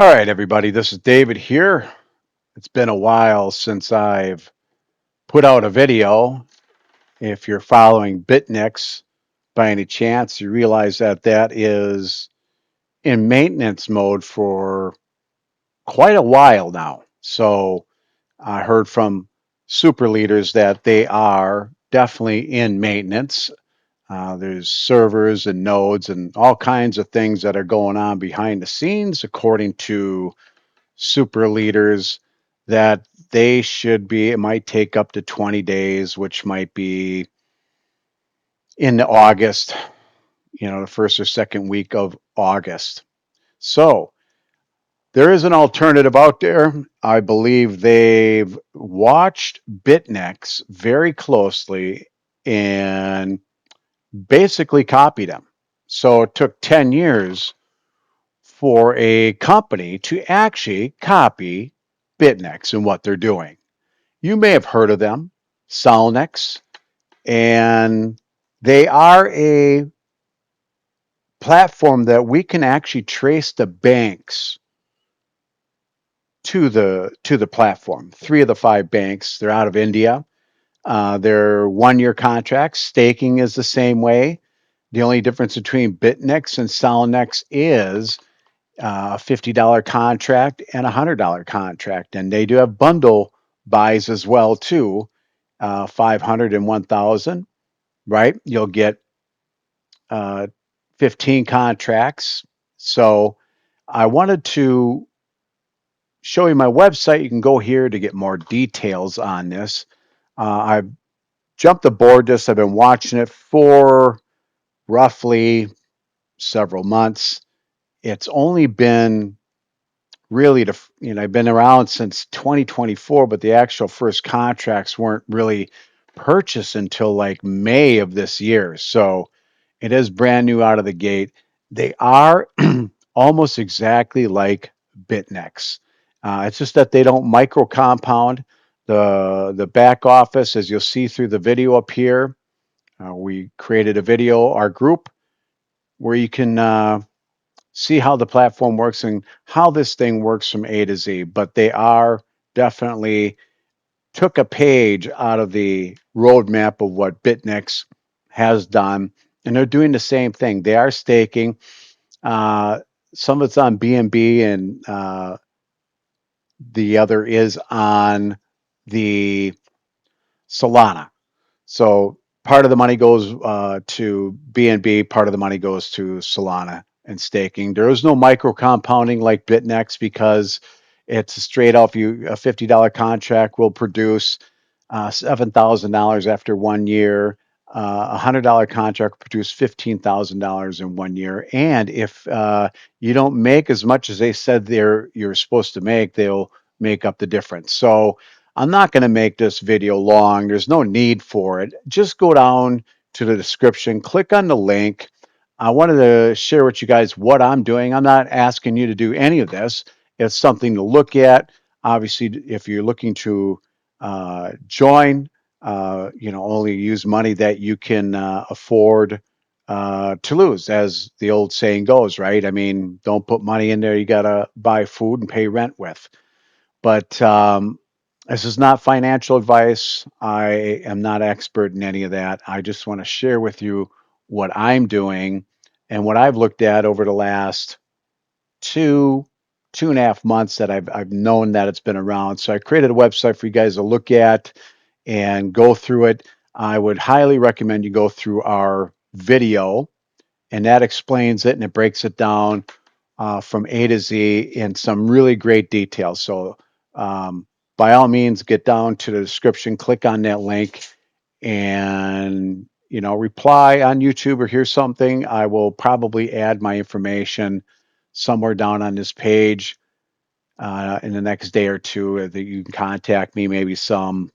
All right, everybody, this is David here. It's been a while since I've put out a video. If you're following Bytnex by any chance, you realize that that is in maintenance mode for quite a while now. So I heard from super leaders that they are definitely in maintenance. There's servers and nodes and all kinds of things that are going on behind the scenes, according to super leaders, that they should be, it might take up to 20 days, which might be in August, the first or second week of August. So there is an alternative out there. I believe they've watched Bytnex very closely and basically copied them. So it took 10 years for a company to actually copy Bytnex and what they're doing. You may have heard of them, Solnex, and they are a platform that we can actually trace the banks to the platform. Three of the five banks, they're out of India. They're 1 year contracts. Staking is the same way. The only difference between Bytnex and Solnex is a $50 contract and a $100 contract, and they do have bundle buys as well too. 500 and 1,000, right? You'll get uh, 15 contracts. So I wanted to show you my website. You can go here to get more details on this. I've jumped aboard this. I've been watching it for roughly several months. It's only been really I've been around since 2024, but the actual first contracts weren't really purchased until like May of this year. So it is brand new out of the gate. They are almost exactly like Bytnex. It's just that they don't micro compound. The back office, as you'll see through the video up here, we created a video, our group, where you can see how the platform works and how this thing works from A to Z. But they are definitely took a page out of the roadmap of what Bytnex has done, and they're doing the same thing. They are staking. Uh, some of it's on BNB, and the other is on the Solana. So part of the money goes to BNB, part of the money goes to Solana and staking. There is no micro compounding like Bytnex because it's straight off. You a $50 contract will produce $7,000 after 1 year. A $100 contract will produce $15,000 in 1 year. And if you don't make as much as they said you're supposed to make, they'll make up the difference. So I'm not going to make this video long. There's no need for it. Just go down to the description, click on the link. I wanted to share with you guys what I'm doing. I'm not asking you to do any of this. It's something to look at. Obviously, if you're looking to join, only use money that you can afford to lose, as the old saying goes, right? I mean, don't put money in there you got to buy food and pay rent with. But this is not financial advice. I am not expert in any of that. I just want to share with you what I'm doing and what I've looked at over the last two, 2.5 months that I've known that it's been around. So I created a website for you guys to look at and go through it. I would highly recommend you go through our video, and that explains it and it breaks it down from A to Z in some really great detail. So um, by all means, get down to the description, click on that link, and reply on YouTube or hear something. I will probably add my information somewhere down on this page in the next day or two that you can contact me, maybe some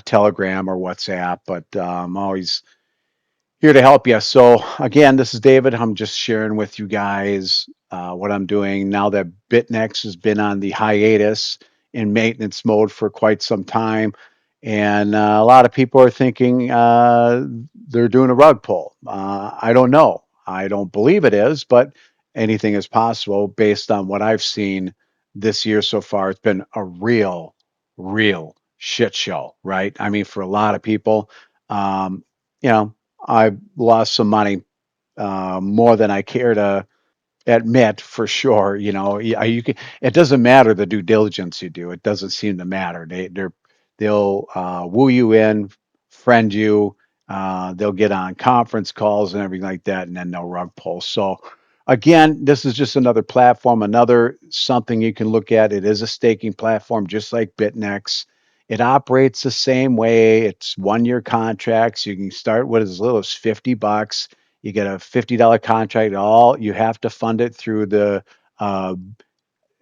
Telegram or WhatsApp. But I'm always here to help you. So again, this is David. I'm just sharing with you guys what I'm doing now that Bytnex has been on the hiatus in maintenance mode for quite some time. And a lot of people are thinking they're doing a rug pull. I don't know. I don't believe it is, but anything is possible based on what I've seen this year so far. It's been a real shit show, right? I mean, for a lot of people, um, you know, I've lost some money, more than I care to admit for sure. You can, it doesn't matter the due diligence you do. It doesn't seem to matter. They'll woo you in, friend you. They'll get on conference calls and everything like that, and then they'll rug pull. So again, this is just another platform, another something you can look at. It is a staking platform, just like Bytnex. It operates the same way. It's 1 year contracts. You can start with as little as $50. You get a $50 contract. All you have to fund it through the uh,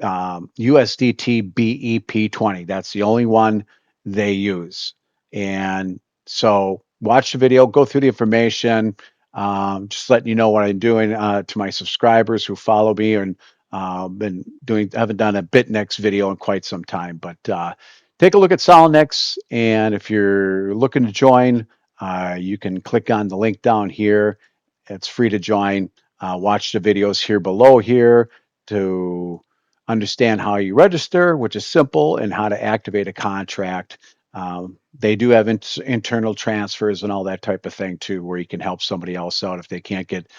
USDT BEP20. That's the only one they use. And so watch the video, go through the information, just letting you know what I'm doing, to my subscribers who follow me, and been doing, haven't done a Bytnex video in quite some time, but take a look at Solnex. And if you're looking to join, you can click on the link down here. It's free to join. Watch the videos here below here to understand how you register, which is simple, and how to activate a contract. They do have internal transfers and all that type of thing too, where you can help somebody else out if they can't get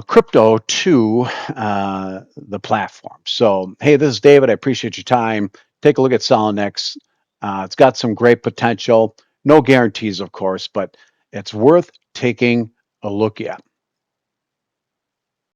crypto to the platform. So, hey, this is David. I appreciate your time. Take a look at Solnex. It's got some great potential. No guarantees, of course, but it's worth taking a look at.